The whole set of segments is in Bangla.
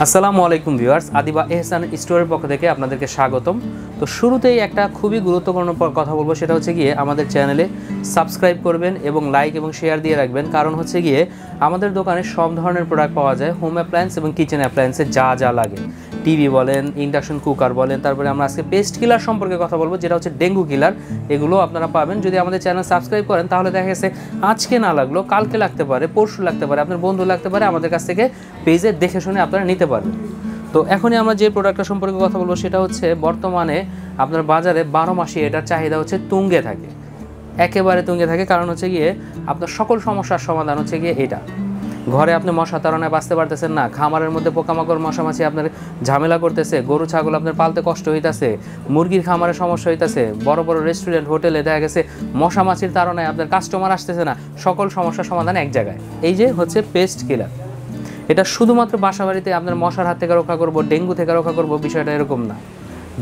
আসসালামু আলাইকুম ভিউয়ার্স, আদিবা এহসান স্টোরের পক্ষ থেকে আপনাদেরকে স্বাগতম। তো শুরুতেই একটা খুবই গুরুত্বপূর্ণ কথা বলবো, সেটা হচ্ছে গিয়ে আমাদের চ্যানেলে সাবস্ক্রাইব করবেন এবং লাইক এবং শেয়ার দিয়ে রাখবেন। কারণ হচ্ছে গিয়ে আমাদের দোকানে সব ধরনের প্রোডাক্ট পাওয়া যায়, হোম অ্যাপ্লায়েন্স এবং কিচেন অ্যাপ্লায়েন্সে যা যা লাগে, টিভি বলেন, ইন্ডাকশন কুকার বলেন। তারপরে আমরা আজকে পেস্ট কিলার সম্পর্কে কথা বলবো, যেটা হচ্ছে ডেঙ্গু কিলার। এগুলো আপনারা পাবেন যদি আমাদের চ্যানেল সাবস্ক্রাইব করেন। তাহলে দেখা গেছে আজকে না লাগলো, কালকে লাগতে পারে, পরশু লাগতে পারে, আপনার বন্ধু লাগতে পারে, আমাদের কাছ থেকে পেজে দেখে শুনে আপনারা নিতে পারবেন। তো এখনই আমরা যে প্রোডাক্টটা সম্পর্কে কথা বলবো সেটা হচ্ছে বর্তমানে আপনার বাজারে 12 মাসই এটার চাহিদা হচ্ছে তুঙ্গে থাকে, একেবারে তুঙ্গে থাকে। কারণ হচ্ছে গিয়ে আপনার সকল সমস্যার সমাধান হচ্ছে গিয়ে এটা। ঘরে আপনি মশা তাড়নায় বাঁচতে পারতেছেন না, খামারের মধ্যে পোকামাকড় মশামাছি আপনার ঝামেলা করতেছে, গরু ছাগল আপনার পালতে কষ্ট হইতেছে, মুরগির খামারে সমস্যা হইতেছে, বড় বড় রেস্টুরেন্ট হোটেলে দেখা গেছে মশামাছির তাড়নায় আপনার কাস্টমার আসতেছে না, সকল সমস্যার সমাধান এক জায়গায়। এই যে হচ্ছে পেস্ট কিলার। এটা শুধুমাত্র বাসা বাড়িতে আপনার মশার হাত থেকে রক্ষা করবো, ডেঙ্গু থেকে রক্ষা করবো, বিষয়টা এরকম না।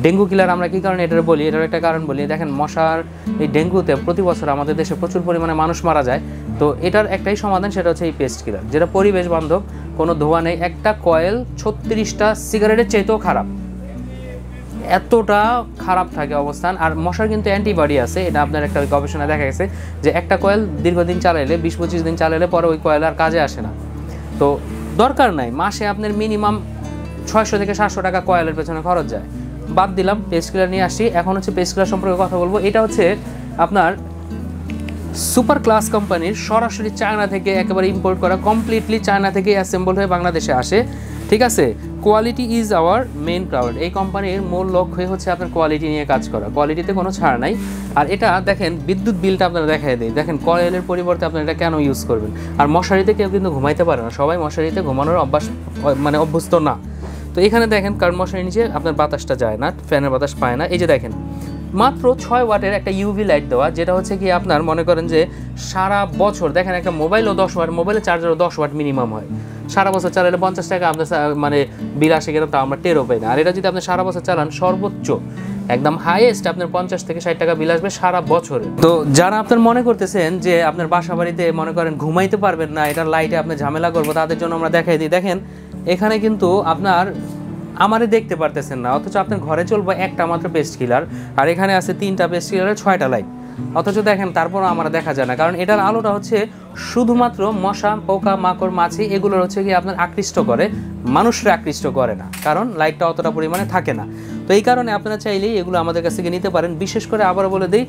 ডেঙ্গু কিলার আমরা কী কারণে এটার বলি, এটার একটা কারণ বলি। দেখেন, মশার এই ডেঙ্গুতে প্রতি বছর আমাদের দেশে প্রচুর পরিমাণে মানুষ মারা যায়। তো এটার একটাই সমাধান, সেটা হচ্ছে এই পেস্ট কিলার, যেটা পরিবেশ বান্ধব, কোনো ধোঁয়া নেই। একটা কয়েল 36টা সিগারেটের চাইতেও খারাপ, এতটা খারাপ থাকে অবস্থান। আর মশার কিন্তু অ্যান্টিবডি আছে, এটা আপনার একটা গবেষণায় দেখা গেছে যে একটা কয়েল দীর্ঘদিন চালাইলে, 20-25 দিন চালাইলে পরে ওই কয়েল আর কাজে আসে না। তো দরকার নাই, মাসে আপনার মিনিমাম 600 থেকে 700 টাকা কয়েলের পেছনে খরচ যায়। বাদ দিলাম, পেস্ট কিলার নিয়ে আসি। এখন হচ্ছে পেস্ট কিলার সম্পর্কে কথা বলবো। এটা হচ্ছে আপনার সুপার ক্লাস কোম্পানির, সরাসরি চায়না থেকে একেবারে ইম্পোর্ট করা, কমপ্লিটলি চায়না থেকে অ্যাসেম্বল হয়ে বাংলাদেশে আসে। ঠিক আছে, quality is our main priority. এই কোম্পানির মূল লক্ষ্যই হচ্ছে আপনার কোয়ালিটি নিয়ে কাজ করা, কোয়ালিটিতে কোনো ছাড় নাই। আর এটা দেখেন, বিদ্যুৎ বিলটা আপনারা দেখাই দেয়। দেখেন, কয়েলের পরিবর্তে আপনারা এটা কেন ইউজ করবেন। আর মশারিতে কেউ কিন্তু ঘুমাইতে পারে না, সবাই মশারিতে ঘুমানোর অভ্যস্ত না। তো এখানে দেখেন, কারণ মশারির নিচে আপনার বাতাসটা যায় না, ফ্যানের বাতাস পায় না। এই যে দেখেন, মাত্র 6 ওয়াটের একটা ইউভি লাইট দেওয়া, যেটা হচ্ছে কি আপনার মনে করেন যে সারা বছর, দেখেন একটা মোবাইলও 10 ওয়াট, মোবাইলের চার্জারও 10 ওয়াট মিনিমাম হয়। সারা বছর চালালে 50 টাকা আপনার বিল আসে কিনা তা আমরা টেরও পাই না। আর এটা যদি আপনি সারা বছর চালান, সর্বোচ্চ একদম হাইয়েস্ট আপনার 50 থেকে 60 টাকা বিল আসবে সারা বছরে। তো যারা আপনার মনে করতেছেন যে আপনার বাসা বাড়িতে মনে করেন ঘুমাইতে পারবেন না, এটার লাইটে আপনি ঝামেলা করবো, তাদের জন্য আমরা দেখাই দিই। দেখেন, এখানে কিন্তু আপনার আমারে দেখতে পারতেছেন না, অথচ আপনার ঘরে চলবো একটা মাত্র পেস্ট কিলার, আর এখানে আছে 3টা পেস্ট কিলারের 6টা লাইট। অথচ দেখেন, তারপরও আমরা দেখা যায় না, কারণ এটার আলোটা হচ্ছে শুধুমাত্র মশা, পোকা, মাকড়, মাছি এগুলোর হচ্ছে কি আপনার আকৃষ্ট করে, মানুষরা আকৃষ্ট করে না, কারণ লাইটটা অতটা পরিমাণে থাকে না। তো এই কারণে আপনারা চাইলেই এগুলো আমাদের কাছ থেকে নিতে পারেন। বিশেষ করে আবারও বলে দিই,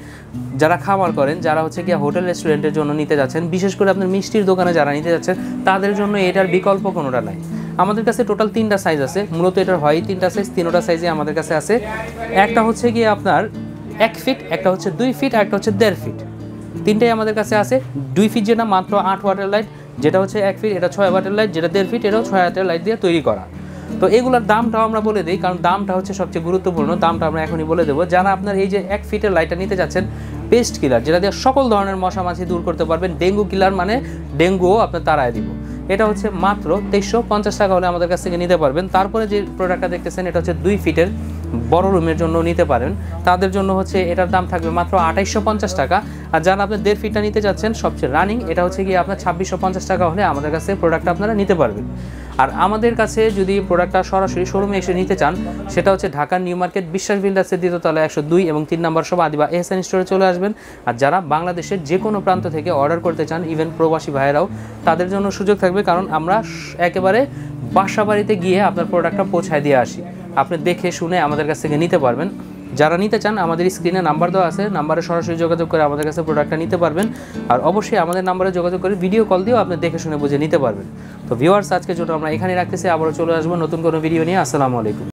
যারা খামার করেন, যারা হচ্ছে কি হোটেল রেস্টুরেন্টের জন্য নিতে যাচ্ছেন, বিশেষ করে আপনার মিষ্টির দোকানে যারা নিতে যাচ্ছেন, তাদের জন্য এটার বিকল্প কোনোটা নাই। আমাদের কাছে টোটাল 3টা সাইজ আছে, মূলত এটার হয় 3টা সাইজ, 3টা সাইজে আমাদের কাছে আছে। একটা হচ্ছে গিয়ে আপনার 1 ফিট, একটা হচ্ছে 2 ফিট, আর একটা হচ্ছে 1.5 ফিট। 3টাই আমাদের কাছে আছে। 2 ফিট যেটা মাত্র 8 ওয়াটের লাইট, যেটা হচ্ছে 1 ফিট এটা 6 ওয়াটের লাইট, যেটা 1.5 ফিট এটাও 6 ওয়াটের লাইট দিয়ে তৈরি করা। তো এগুলোর দামটাও আমরা বলে দিই, কারণ দামটা হচ্ছে সবচেয়ে গুরুত্বপূর্ণ। দামটা আমরা এখনই বলে দেবো। যারা আপনার এই যে 1 ফিটের লাইটটা নিতে যাচ্ছেন, পেস্ট কিলার, যেটা দিয়ে সকল ধরনের মশা মাছি দূর করতে পারবেন, ডেঙ্গু কিলার মানে ডেঙ্গুও আপনার তাড়ায় দিব, এটা হচ্ছে মাত্র 2350 টাকা হলে আমাদের কাছ থেকে নিতে পারবেন। তারপরে যে প্রোডাক্টটা দেখতেছেন, এটা হচ্ছে 2 ফিটের, বড় রুমের জন্য নিতে পারেন, তাদের জন্য হচ্ছে এটার দাম থাকবে মাত্র 2850 টাকা। আর যারা আপনার 1.5 ফিটটা নিতে যাচ্ছেন, সবচেয়ে রানিং, এটা হচ্ছে গিয়ে আপনার 2650 টাকা হলে আমাদের কাছে প্রোডাক্টটা আপনারা নিতে পারবেন। আর আমাদের কাছে যদি প্রোডাক্টটা সরাসরি শোরুমে এসে নিতে চান, সেটা হচ্ছে ঢাকার নিউ মার্কেট বিশ্বাস বিল্ডার্সের 2য় তলায় 102 এবং 3 নম্বর সব আদিবা এহসান স্টোরে চলে আসবেন। আর যারা বাংলাদেশের যে কোনো প্রান্ত থেকে অর্ডার করতে চান, ইভেন প্রবাসী ভাইয়েরাও, তাদের জন্য সুযোগ থাকবে, কারণ আমরা একেবারে বাসা বাড়িতে গিয়ে আপনার প্রোডাক্টটা পৌঁছায় দিয়ে আসি। আপনি দেখে শুনে আমাদের কাছ থেকে নিতে পারবেন। যারা নিতে চান, আমাদের স্ক্রিনে নাম্বার দেওয়া আছে, নাম্বারে সরাসরি যোগাযোগ করে আমাদের কাছে প্রোডাক্টটা নিতে পারবেন। আর অবশ্যই আমাদের নাম্বারে যোগাযোগ করে ভিডিও কল দিয়েও আপনি দেখে শুনে বুঝে নিতে পারবেন। তো ভিউয়ার্স, আজকে জন্য আমরা এখানেই রাখতেছি, আবারও চলে আসবো নতুন কোনো ভিডিও নিয়ে। আসসালামু আলাইকুম।